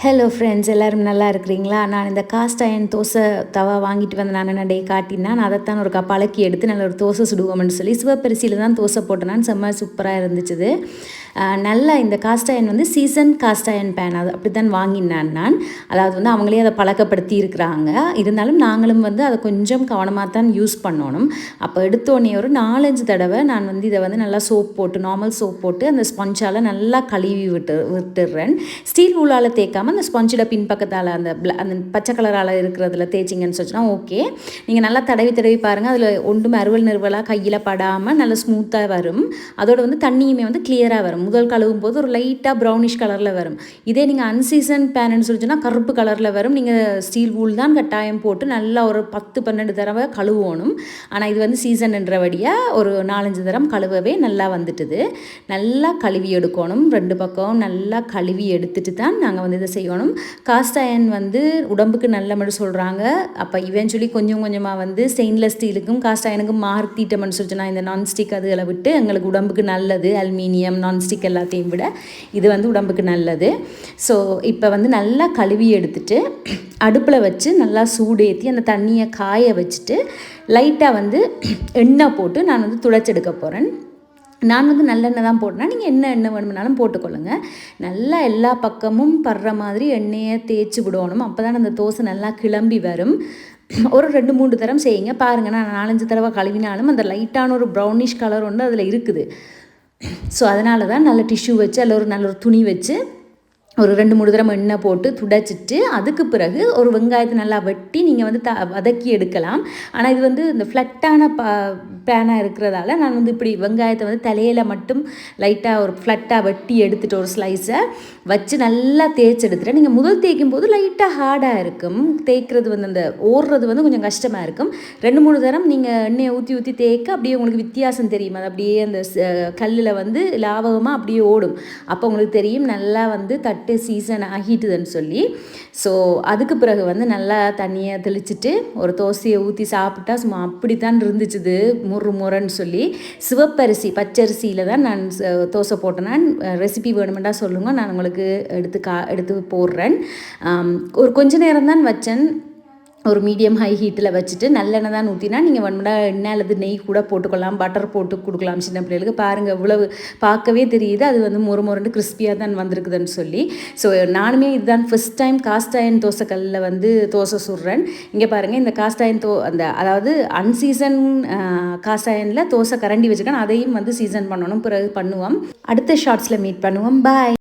Hello friends, எல்லோரும் நல்லா இருக்கிறீங்களா? நான் இந்த காஸ்ட் அயன் தோசை தவா வாங்கிட்டு வந்து நான் என்ன டே காட்டினா நான் அதைத்தான் ஒரு பழக்கி எடுத்து நல்ல ஒரு தோசை சுடுவோம்னு சொல்லி சிவப்பரிசியில் தான் தோசை போட்டேனான்னு செம்ம சூப்பராக இருந்துச்சு. நல்லா இந்த காஸ்ட் அயன் வந்து சீசன் காஸ்ட் அயன் பேன் அது அப்படி தான் வாங்கினேன் நான். அதாவது வந்து அவங்களே அதை பழக்கப்படுத்தி இருக்கிறாங்க. இருந்தாலும் நாங்களும் வந்து அதை கொஞ்சம் கவனமாக தான் யூஸ் பண்ணணும். அப்போ எடுத்தோடனே ஒரு 4-5 தடவை நான் வந்து இதை வந்து நல்லா சோப் போட்டு நார்மல் சோப் போட்டு அந்த ஸ்பஞ்சால் நல்லா கழுவி விட்டுடுறேன். ஸ்டீல் ஊலால் தேய்க்காமல் அந்த ஸ்பஞ்சில் பின்பக்கத்தால் அந்த பச்சை கலரால் இருக்கிறதுல தேய்ச்சிங்கன்னு சொன்னால் ஓகே. நீங்கள் நல்லா தடவி பாருங்கள். அதில் ஒன்றும் அறுவலாக கையில் படாமல் நல்லா ஸ்மூத்தாக வரும். அதோட வந்து தண்ணியுமே வந்து கிளியராக வரும். முதல் கழுவும் போது ஒரு லைட்டாக ப்ரௌனிஷ் கலரில் வரும். இதே நீங்கள் அன்சீசன் பேனுன்னு சொல்லிச்சுன்னா கருப்பு கலரில் வரும். நீங்கள் ஸ்டீல் வூல் தான் கட்டாயம் போட்டு நல்லா ஒரு 10-12 தடவை கழுவணும். ஆனால் இது வந்து சீசன்ன்றபடியாக ஒரு 4-5 தடவை கழுவவே நல்லா வந்துட்டுது. நல்லா கழுவி எடுக்கணும். 2 பக்கம் நல்லா கழுவி எடுத்துட்டு தான் நாங்கள் வந்து இதை செய்யணும். காஸ்ட் அயன் வந்து உடம்புக்கு நல்ல மாதிரி சொல்கிறாங்க. அப்போ இவென்ச்சுவலி கொஞ்சம் கொஞ்சமாக வந்து ஸ்டெயின்லெஸ் ஸ்டீலுக்கும் காஸ்ட் அயனுக்கும் மாற்றிட்டோம்னு சொல்லிச்சுன்னா இந்த நான்ஸ்டிக் அதுகளை விட்டு எங்களுக்கு உடம்புக்கு நல்லது. அலுமினியம் நான்ஸ்டிக் எல்லாத்தையும் விட இது வந்து உடம்புக்கு நல்லது. ஸோ இப்போ வந்து நல்லா கழுவி எடுத்துட்டு அடுப்பில் வச்சு நல்லா சூடேற்றி அந்த தண்ணியை காய வச்சுட்டு லைட்டாக வந்து எண்ணெய் போட்டு நான் வந்து துடைச்செடுக்க போகிறேன். நான் வந்து நல்லெண்ணெய் தான் போட்டேன்னா நீங்கள் எண்ணெய் வேணும்னாலும் போட்டுக்கொள்ளுங்க. நல்லா எல்லா பக்கமும் படுற மாதிரி எண்ணெயை தேய்ச்சி விடணும். அப்போ தான் அந்த தோசை நல்லா கிளம்பி வரும். ஒரு 2-3 தரம் செய்யுங்க. பாருங்கள், நான் 4-5 தடவை கழுவினாலும் அந்த லைட்டான ஒரு ப்ரௌனிஷ் கலர் ஒன்று அதில் இருக்குது. ஸோ அதனால தான் நல்ல டிஷ்யூ வச்சு அதில் நல்ல ஒரு துணி வச்சு ஒரு 2-3 தடவை எண்ணெய் போட்டு துடைச்சிட்டு அதுக்கு பிறகு ஒரு வெங்காயத்தை நல்லா வெட்டி நீங்கள் வந்து வதக்கி எடுக்கலாம். ஆனால் இது வந்து இந்த ஃப்ளட்டான பேனாக இருக்கிறதால நான் வந்து இப்படி வெங்காயத்தை வந்து தலையில் மட்டும் லைட்டாக ஒரு ஃப்ளட்டாக வெட்டி எடுத்துகிட்டு ஒரு ஸ்லைஸை வச்சு நல்லா தேய்ச்சி எடுத்துகிட்டு நீங்கள் முதல் தேய்க்கும் போது லைட்டாக ஹார்டாக இருக்கும். தேய்க்கிறது வந்து அந்த ஓடுறது வந்து கொஞ்சம் கஷ்டமாக இருக்கும். 2-3 தரம் நீங்கள் எண்ணெயை ஊற்றி தேய்க்க அப்படியே உங்களுக்கு வித்தியாசம் தெரியும். அது அப்படியே அந்த கல்லில் வந்து லாவகமாக அப்படியே ஓடும். அப்போ உங்களுக்கு தெரியும் நல்லா வந்து சீசன் ஆகிட்டுதுன்னு சொல்லி. ஸோ அதுக்கு பிறகு வந்து நல்லா தண்ணியை தெளிச்சுட்டு ஒரு தோசையை ஊற்றி சாப்பிட்டா சும்மா அப்படித்தான் இருந்துச்சுது. முறுன்னு சொல்லி சிவப்பரிசி பச்சரிசியில் தான் நான் தோசை போட்டேன்னா ரெசிபி வேணுமெண்டா சொல்லுங்கள், நான் உங்களுக்கு எடுத்து போடுறேன். ஒரு கொஞ்ச நேரம் தான் வச்சேன். ஒரு மீடியம் ஹை ஹீட்டில் வச்சுட்டு நல்லெண்ணெய் தான் ஊற்றினா நீங்கள் வேணுமெண்டா எண்ணெய் அல்லது நெய் கூட போட்டுக்கலாம். பட்டர் போட்டு கொடுக்கலாம் சின்ன பிள்ளைகளுக்கு. பாருங்கள் இவ்வளவு பார்க்கவே தெரியுது அது வந்து மொறுன்னு கிறிஸ்பியாக தான் வந்திருக்குதுன்னு சொல்லி. ஸோ நானுமே இதுதான் ஃபஸ்ட் டைம் காஸ்ட் அயன் தோசைக்கல்லில் வந்து தோசை சுடுறேன். இங்கே பாருங்கள், இந்த காஸ்ட் அயன் அதாவது அன்சீசன் காஸ்ட் அயனில் தோசை கரண்டி வச்சுக்கணும். அதையும் வந்து சீசன் பண்ணணும். பிறகு பண்ணுவோம். அடுத்த ஷார்ட்ஸில் மீட் பண்ணுவோம். பாய்.